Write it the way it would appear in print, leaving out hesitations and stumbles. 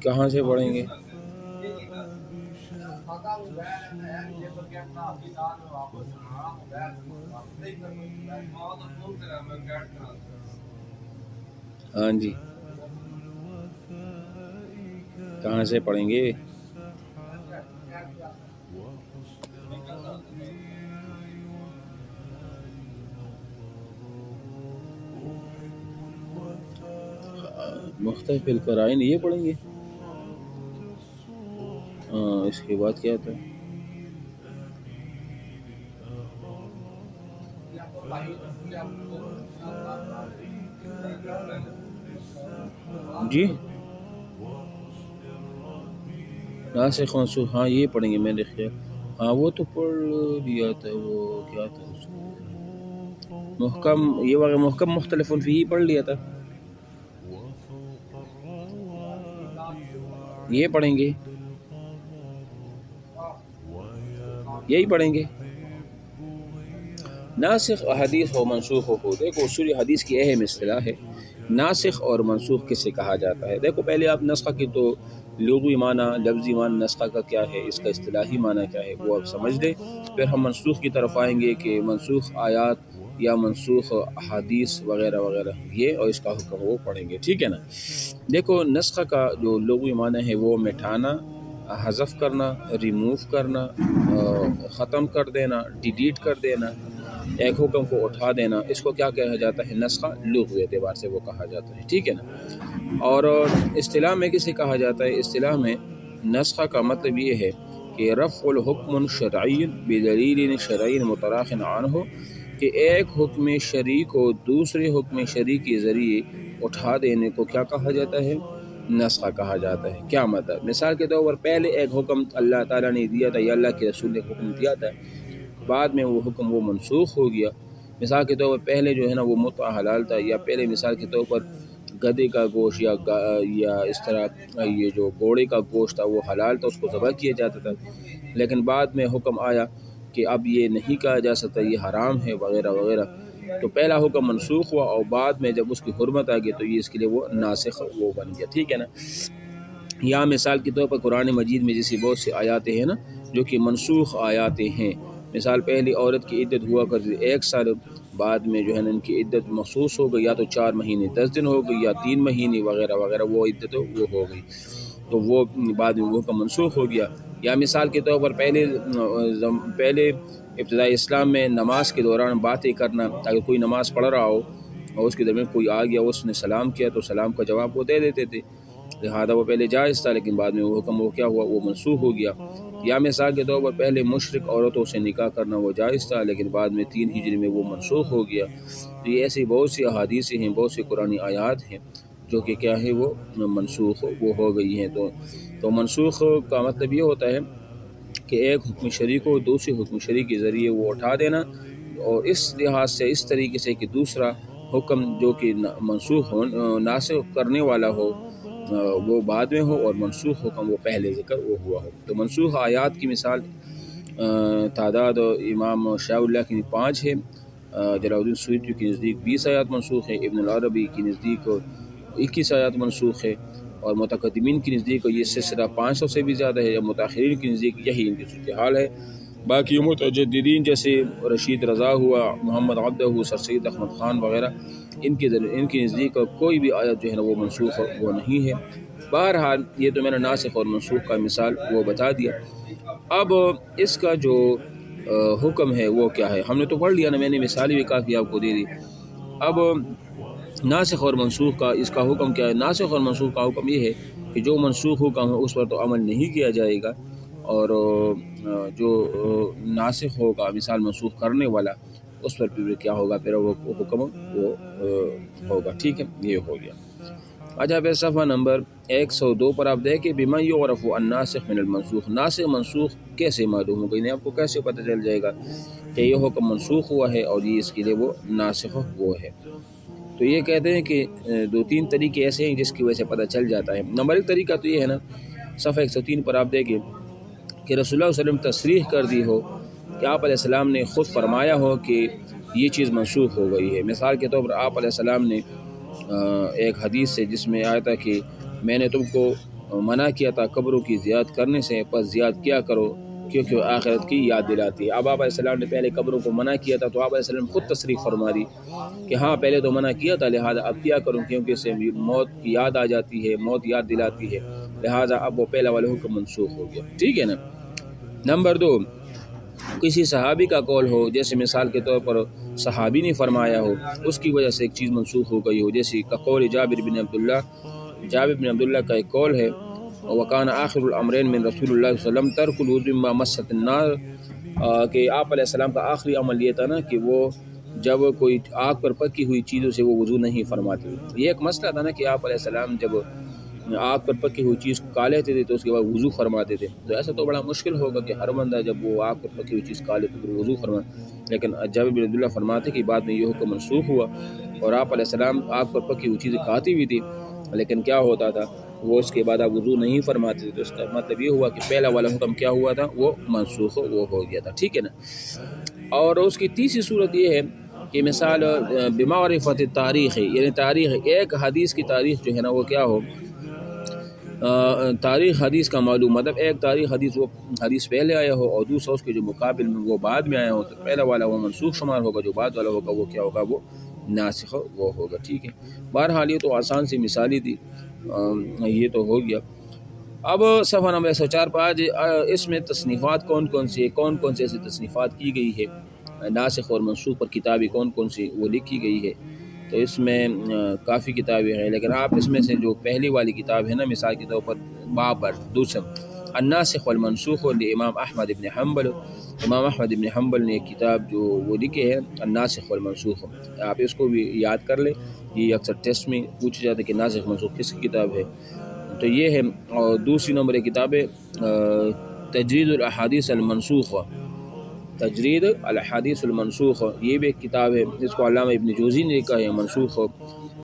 کہاں سے پڑھیں گے؟ ہاں جی، کہاں سے پڑھیں گے؟ مختلف القرائن یہ پڑھیں گے؟ اس کے بعد کیا تھا؟ جی ناسخ منسوخ، ہاں یہ پڑھیں گے میرے خیال، ہاں وہ تو پڑھ لیا تھا، وہ کیا تھا اس کو محکم، یہ واقعہ محکم مختلف فیہ پڑھ لیا تھا، یہ پڑھیں گے، یہی پڑھیں گے۔ ناسخ حدیث ہو منسوخ ہو، دیکھو اصول حدیث کی اہم اصطلاح ہے ناسخ اور منسوخ کسے کہا جاتا ہے۔ دیکھو پہلے آپ نسخہ کی تو لغوی معنی، لفظی معنی نسخہ کا کیا ہے، اس کا اصطلاحی معنی کیا ہے وہ آپ سمجھ لیں، پھر ہم منسوخ کی طرف آئیں گے کہ منسوخ آیات یا منسوخ حدیث وغیرہ وغیرہ یہ اور اس کا حکم وہ پڑھیں گے، ٹھیک ہے نا۔ دیکھو نسخہ کا جو لغوی معنی ہے وہ مٹانا، حذف کرنا، ریموو کرنا، ختم کر دینا، ڈیلیٹ کر دینا، ایک حکم کو اٹھا دینا، اس کو کیا کہا جاتا ہے؟ نسخہ لغوی اعتبار سے وہ کہا جاتا ہے، ٹھیک ہے نا۔ اور اصطلاح میں کسے کہا جاتا ہے؟ اصطلاح میں نسخہ کا مطلب یہ ہے کہ رفع الحکم شرعی بدلیل شرعی متراخ عنہ، کہ ایک حکم شرعی کو دوسرے حکم شرعی کے ذریعے اٹھا دینے کو کیا کہا جاتا ہے؟ نسخہ کہا جاتا ہے۔ کیا مطلب؟ مثال کے طور پر پہلے ایک حکم اللہ تعالیٰ نے دیا تھا یا اللہ کے رسول نے حکم دیا تھا، بعد میں وہ حکم وہ منسوخ ہو گیا۔ مثال کے طور پر پہلے جو ہے نا وہ متع حلال تھا، یا پہلے مثال کے طور پر گدھے کا گوشت یا اس طرح یہ جو گھوڑے کا گوشت تھا وہ حلال تھا، اس کو ذبح کیا جاتا تھا، لیکن بعد میں حکم آیا کہ اب یہ نہیں کہا جا سکتا، یہ حرام ہے وغیرہ وغیرہ، تو پہلا حکم منسوخ ہوا اور بعد میں جب اس کی حرمت آ گئی تو یہ اس کے لیے وہ ناسخ وہ بن گیا، ٹھیک ہے نا۔ یا مثال کے طور پر قرآن مجید میں جیسی بہت سی آیاتیں ہیں نا جو کہ منسوخ آیاتیں ہیں، مثال پہلی عورت کی عدت ہوا کرتی 1 سال، بعد میں جو ہے نا ان کی عدت مخصوص ہو گئی، یا تو 4 مہینے 10 دن ہو گئی یا 3 مہینے وغیرہ وغیرہ، وہ عدت وہ ہو گئی، تو وہ بعد میں وہ کا منسوخ ہو گیا۔ یا مثال کے طور پر پہلے ابتدائی اسلام میں نماز کے دوران باتیں کرنا، اگر کوئی نماز پڑھ رہا ہو اور اس کے درمیان کوئی آ گیا اس نے سلام کیا تو سلام کا جواب وہ دے دیتے تھے، لہذا وہ پہلے جائز تھا لیکن بعد میں وہ حکم وہ کیا ہوا، وہ منسوخ ہو گیا۔ یا مثال کے طور پر پہلے مشرک عورتوں سے نکاح کرنا وہ جائز تھا لیکن بعد میں 3 ہجری میں وہ منسوخ ہو گیا۔ تو یہ ایسی بہت سی احادیث ہیں، بہت سی قرآنی آیات ہیں جو کہ کیا ہے وہ منسوخ وہ ہو گئی ہیں۔ تو منسوخ کا مطلب یہ ہوتا ہے کہ ایک حکم شرعی کو دوسرے حکم شرعی کے ذریعے وہ اٹھا دینا، اور اس لحاظ سے اس طریقے سے کہ دوسرا حکم جو کہ منسوخ ہو ناسخ کرنے والا ہو وہ بعد میں ہو اور منسوخ حکم وہ پہلے ذکر وہ ہوا ہو۔ تو منسوخ آیات کی مثال تعداد امام شاہ اللہ کی 5 ہے، جلال الدین سیوطی کے نزدیک 20 آیات منسوخ ہے، ابن العربی کے نزدیک 21 آیات منسوخ ہے، اور متقدمین کے نزدیک یہ سلسلہ 500 سے بھی زیادہ ہے، یا متاخرین کے نزدیک یہی ان کی صورتحال ہے۔ باقی متجددین جیسے رشید رضا ہوا، محمد عبدہ، سر سید احمد خان وغیرہ، ان کے نزدیک کوئی بھی آیت جو ہے نا وہ منسوخ وہ نہیں ہے۔ بہرحال یہ تو میں نے ناسخ اور منسوخ کا مثال وہ بتا دیا۔ اب اس کا جو حکم ہے وہ کیا ہے، ہم نے تو پڑھ لیا نا، میں نے مثال بھی کافی آپ کو دے دی۔ اب ناسخ اور منسوخ کا اس کا حکم کیا ہے؟ ناسخ اور منسوخ کا حکم یہ ہے کہ جو منسوخ حکم ہے اس پر تو عمل نہیں کیا جائے گا، اور جو ناسخ ہوگا مثال منسوخ کرنے والا اس پر پھر کیا ہوگا، پھر وہ حکم وہ ہوگا، ٹھیک ہے، یہ ہو گیا۔ اچھا پھر صفحہ نمبر 102 پر آپ دیکھیں بما یعرف الناسخ من المنسوخ، ناسخ منسوخ کیسے معلوم ہوگا، انہیں آپ کو کیسے پتہ چل جائے گا کہ یہ حکم منسوخ ہوا ہے اور یہ اس کے لیے وہ ناسخ وہ ہے؟ تو یہ کہتے ہیں کہ 2-3 طریقے ایسے ہیں جس کی وجہ سے پتہ چل جاتا ہے۔ نمبر 1 طریقہ تو یہ ہے نا، صفحہ 103 پر آپ دیکھیں کہ رسول اللہ صلی اللہ علیہ وسلم تصریح کر دی ہو کہ آپ علیہ السلام نے خود فرمایا ہو کہ یہ چیز منسوخ ہو گئی ہے۔ مثال کے طور پر آپ علیہ السلام نے ایک حدیث سے جس میں آیا تھا کہ میں نے تم کو منع کیا تھا قبروں کی زیارت کرنے سے، پس زیارت کیا کرو کیونکہ وہ آخرت کی یاد دلاتی ہے۔ اب آپ علیہ السلام نے پہلے قبروں کو منع کیا تھا، تو آپ علیہ السلام خود تصریح فرما دی کہ ہاں پہلے تو منع کیا تھا، لہٰذا اب کیا کروں کیونکہ اس سے موت کی یاد آ جاتی ہے، موت یاد دلاتی ہے، لہٰذا اب وہ پہلا والا حکم منسوخ ہو گیا، ٹھیک ہے نا۔ نمبر 2، کسی صحابی کا قول ہو، جیسے مثال کے طور پر صحابی نے فرمایا ہو، اس کی وجہ سے ایک چیز منسوخ ہو گئی ہو، جیسے قول جابر بن عبداللہ کا ایک قول ہے، وکان آخر الامرین من رسول اللہ صلی اللہ علیہ وسلم ترک الوضوء مما مست النار، کہ آپ علیہ السلام کا آخری عمل یہ تھا نا کہ وہ جب کوئی آگ پر پکی ہوئی چیزوں سے وہ وضو نہیں فرماتے۔ یہ ایک مسئلہ تھا نا کہ آپ علیہ السلام جب آگ پر پکی ہوئی چیز کھا لیتے تھے تو اس کے بعد وضو فرماتے تھے، تو ایسا تو بڑا مشکل ہوگا کہ ہر بندہ جب وہ آگ پر پکی ہوئی چیز کھا لیتے تو وضو فرمائے، لیکن جابر بن عبداللہ فرماتے کہ بعد میں یہ حکم منسوخ ہوا، اور آپ علیہ السلام آگ پر پکی ہوئی چیزیں کھاتی بھی تھی، لیکن کیا ہوتا تھا وہ اس کے بعد آپ وضو نہیں فرماتے تھے، تو اس کا مطلب یہ ہوا کہ پہلا والا حکم کیا ہوا تھا، وہ منسوخ وہ ہو گیا تھا، ٹھیک ہے نا۔ اور اس کی تیسری صورت یہ ہے کہ مثال بمعرفت تاریخ، یعنی تاریخ، ایک حدیث کی تاریخ جو ہے نا وہ کیا ہو، تاریخ حدیث کا معلوم، مطلب ایک تاریخ حدیث وہ حدیث پہلے آیا ہو اور دوسرا اس کے جو مقابل میں وہ بعد میں آیا ہو، تو پہلا والا وہ منسوخ شمار ہوگا، جو بعد والا ہوگا وہ کیا ہوگا، وہ ناسخ وہ ہوگا، ٹھیک ہے۔ بہرحال یہ تو آسان سی مثالی تھی، یہ تو ہو گیا۔ اب صفحہ نمبر 104 پر آج اس میں تصنیفات کون کون سی کون کون سے ایسی تصنیفات کی گئی ہے، ناسخ اور منسوخ پر کتابیں کون کون سی وہ لکھی گئی ہے، تو اس میں کافی کتابیں ہیں، لیکن آپ اس میں سے جو پہلی والی کتاب ہے نا، مثال کے طور پر باب دوسرا الناسخ والمنسوخ لامام احمد ابن حنبل، امام احمد ابن حنبل نے ایک کتاب جو وہ لکھے ہے الناسخ والمنسوخ، آپ اس کو بھی یاد کر لیں، یہ اکثر ٹیسٹ میں پوچھا جاتا ہے کہ ناسخ منسوخ کس کی کتاب ہے، تو یہ ہے۔ اور دوسری نمبر ایک کتاب ہے تجرید الاحادیث المنسوخ، تجرید الاحادیث المنسوخ، یہ بھی ایک کتاب ہے، اس کو علامہ ابن جوزی نے لکھا ہے، منسوخ